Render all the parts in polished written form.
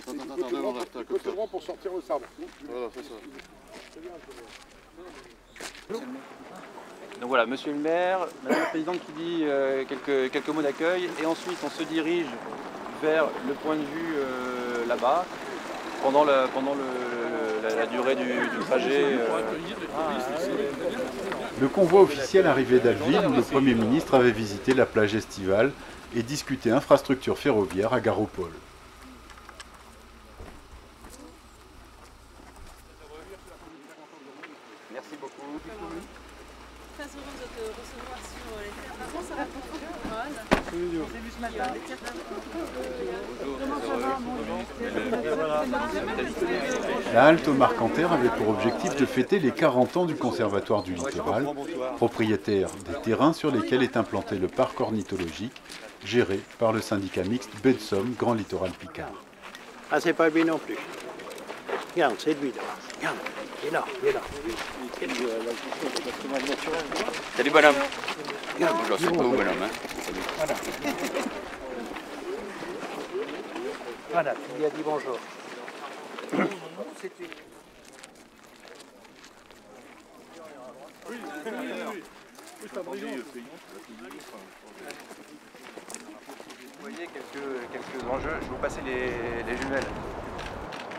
Côté droit pour sortir le sable. Voilà, c'est ça. Donc voilà, monsieur le maire, madame la présidente qui dit quelques mots d'accueil, et ensuite on se dirige vers le point de vue là-bas, pendant la durée du trajet. Le convoi officiel arrivait d'Abbeville où le Premier ministre avait visité la plage estivale et discuté infrastructure ferroviaire à Garopol. Merci beaucoup. Très heureuse de te recevoir sur les terres. Avant, ça va pour toi. On s'est vu ce matin. Comment ça va? La halte au Marcanterre avait pour objectif de fêter les 40 ans du Conservatoire du Littoral, propriétaire des terrains sur lesquels est implanté le parc ornithologique, géré par le syndicat mixte Baie de Somme Grand Littoral Picard. Ah, c'est pas lui non plus. Regarde, c'est lui là. Regarde, il est là, il est là. Salut bonhomme. Bonjour, c'est pas vous bonhomme. Hein. Voilà. Voilà, il lui a dit bonjour. Vous voyez quelques enjeux, je vais vous passer les jumelles.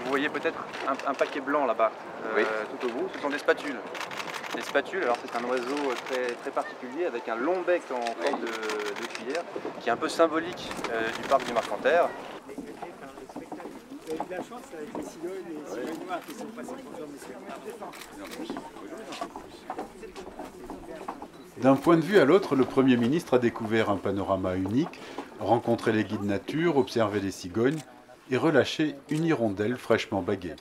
Vous voyez peut-être un paquet blanc là-bas, tout au bout, ce sont des spatules. Les spatules, alors c'est un oiseau très particulier avec un long bec en forme de cuillère qui est un peu symbolique du parc du Marcanterre. J'ai eu de la chance avec les cigognes noirs qui sont passés pour le D'un point de vue à l'autre, le Premier ministre a découvert un panorama unique, rencontré les guides nature, observé les cigognes et relâché une hirondelle fraîchement baguée.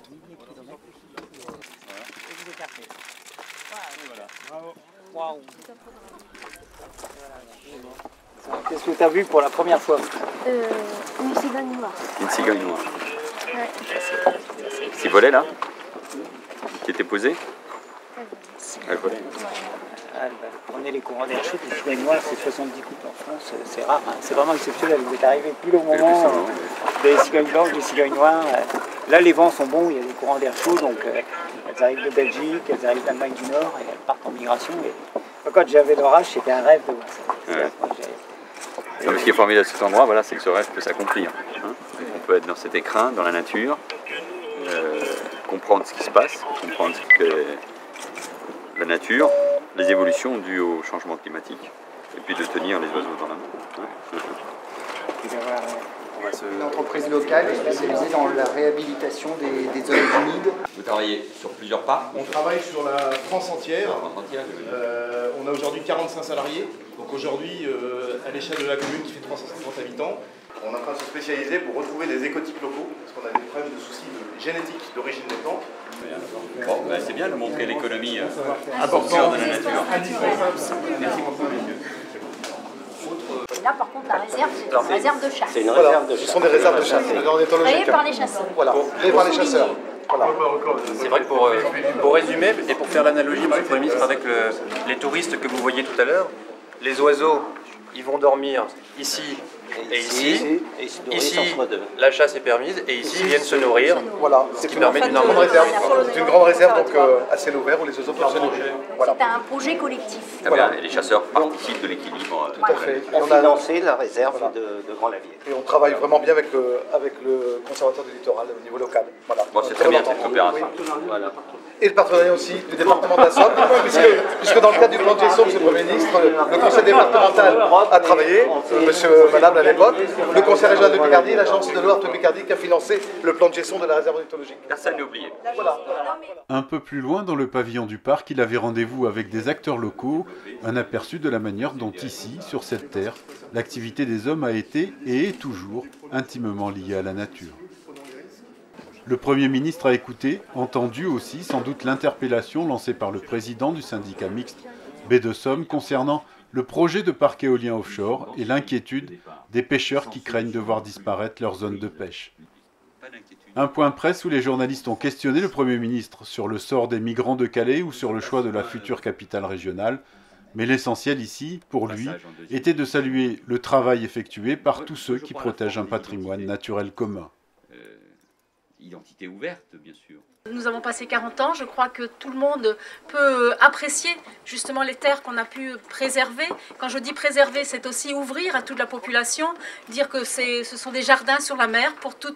Qu'est-ce que tu as vu pour la première fois? Une cigogne noire. Une cigogne noire. Ouais. C'est volé là? Qui était posée? Elle volait. Prenez les courants d'air chaud, les cigognes noires, c'est 70 couples en France, c'est rare, hein. C'est vraiment exceptionnel. Vous êtes arrivé pile au moment des cigognes blanches, des cigognes noires. Là, les vents sont bons, il y a des courants d'air chaud, donc elles arrivent de Belgique, elles arrivent d'Allemagne du Nord et elles partent en migration. Et quand j'avais l'orage, c'était un rêve de voir ça. Ouais. Ce qui est formidable à cet endroit, voilà, c'est que ce rêve peut s'accomplir. Hein. On peut être dans cet écrin, dans la nature, comprendre ce qui se passe, comprendre ce que la nature, les évolutions dues au changement climatique, et puis de tenir les oiseaux dans la main. Ouais. Une entreprise locale spécialisée dans la réhabilitation des zones humides. Vous travaillez sur plusieurs parcs? On travaille sur la France entière. On a aujourd'hui 45 salariés. Donc aujourd'hui, à l'échelle de la commune qui fait 350 habitants, on est en train de se spécialiser pour retrouver des écotypes locaux, parce qu'on a des problèmes de soucis génétiques d'origine des plantes. Bon, ben c'est bien de montrer l'économie important de la nature. Merci beaucoup, messieurs. Là, par contre, la réserve, c'est une réserve de chasse. C'est une réserve de chasse. Ce sont des réserves de chasse, ornithologiques. Créée par les chasseurs. Voilà, créées par les chasseurs. Voilà. C'est vrai que pour résumer et pour faire l'analogie, monsieur le Premier ministre, avec les touristes que vous voyez tout à l'heure, les oiseaux, ils vont dormir ici et ici. Ici, la chasse est permise et ici, ils viennent se nourrir. Voilà, ce qui permet d'une grande réserve. C'est une grande réserve donc à ciel ouvert où les oiseaux peuvent se nourrir. Voilà. C'est un projet collectif. Et les chasseurs participent de l'équilibre. Tout à fait. On a lancé la réserve de Grand Lavier. Et on travaille vraiment bien avec le conservateur du littoral au niveau local. Voilà. Bon, c'est très bien cette coopération. Voilà. Et le partenariat aussi du département de la Somme, puisque dans le cadre du plan de gestion, monsieur le Premier ministre, le conseil départemental a travaillé, madame à l'époque, le conseil régional de Picardie et l'agence de l'Ouest de Picardie qui a financé le plan de gestion de la réserve ornithologique. Personne n'est oublié. Voilà. Un peu plus loin, dans le pavillon du parc, il avait rendez-vous avec des acteurs locaux, un aperçu de la manière dont ici, sur cette terre, l'activité des hommes a été et est toujours intimement liée à la nature. Le Premier ministre a écouté, entendu aussi sans doute l'interpellation lancée par le président du syndicat mixte Baie de Somme concernant le projet de parc éolien offshore et l'inquiétude des pêcheurs qui craignent de voir disparaître leur zone de pêche. Un point presse où les journalistes ont questionné le Premier ministre sur le sort des migrants de Calais ou sur le choix de la future capitale régionale, mais l'essentiel ici, pour lui, était de saluer le travail effectué par tous ceux qui protègent un patrimoine naturel commun. identité ouverte, bien sûr. Nous avons passé 40 ans, je crois que tout le monde peut apprécier justement les terres qu'on a pu préserver. Quand je dis préserver, c'est aussi ouvrir à toute la population, dire que ce sont des jardins sur la mer pour tout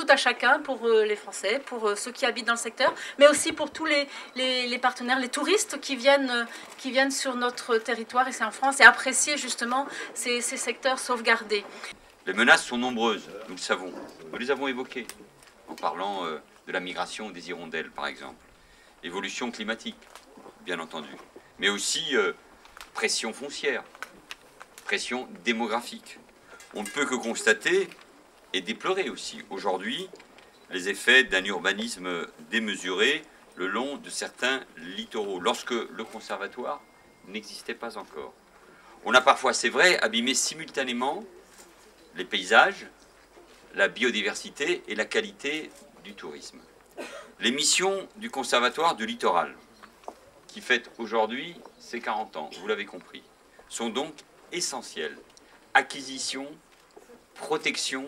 à chacun, pour les Français, pour ceux qui habitent dans le secteur, mais aussi pour tous les partenaires, les touristes qui viennent sur notre territoire, ici en France, et apprécier justement ces secteurs sauvegardés. Les menaces sont nombreuses, nous le savons. Nous les avons évoquées en parlant de la migration des hirondelles, par exemple. Évolution climatique, bien entendu. Mais aussi pression foncière, pression démographique. On ne peut que constater et déplorer aussi aujourd'hui les effets d'un urbanisme démesuré le long de certains littoraux, lorsque le conservatoire n'existait pas encore. On a parfois, c'est vrai, abîmé simultanément les paysages, la biodiversité et la qualité du tourisme. Les missions du Conservatoire du littoral, qui fête aujourd'hui ses 40 ans, vous l'avez compris, sont donc essentielles. Acquisition, protection,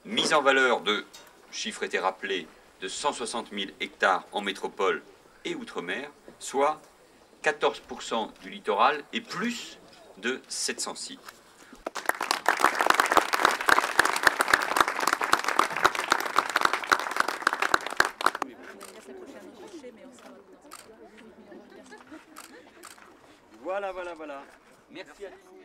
mise en valeur de, chiffre été rappelé, de 160 000 hectares en métropole et outre-mer, soit 14% du littoral et plus de 700 sites. Voilà. Merci à tous.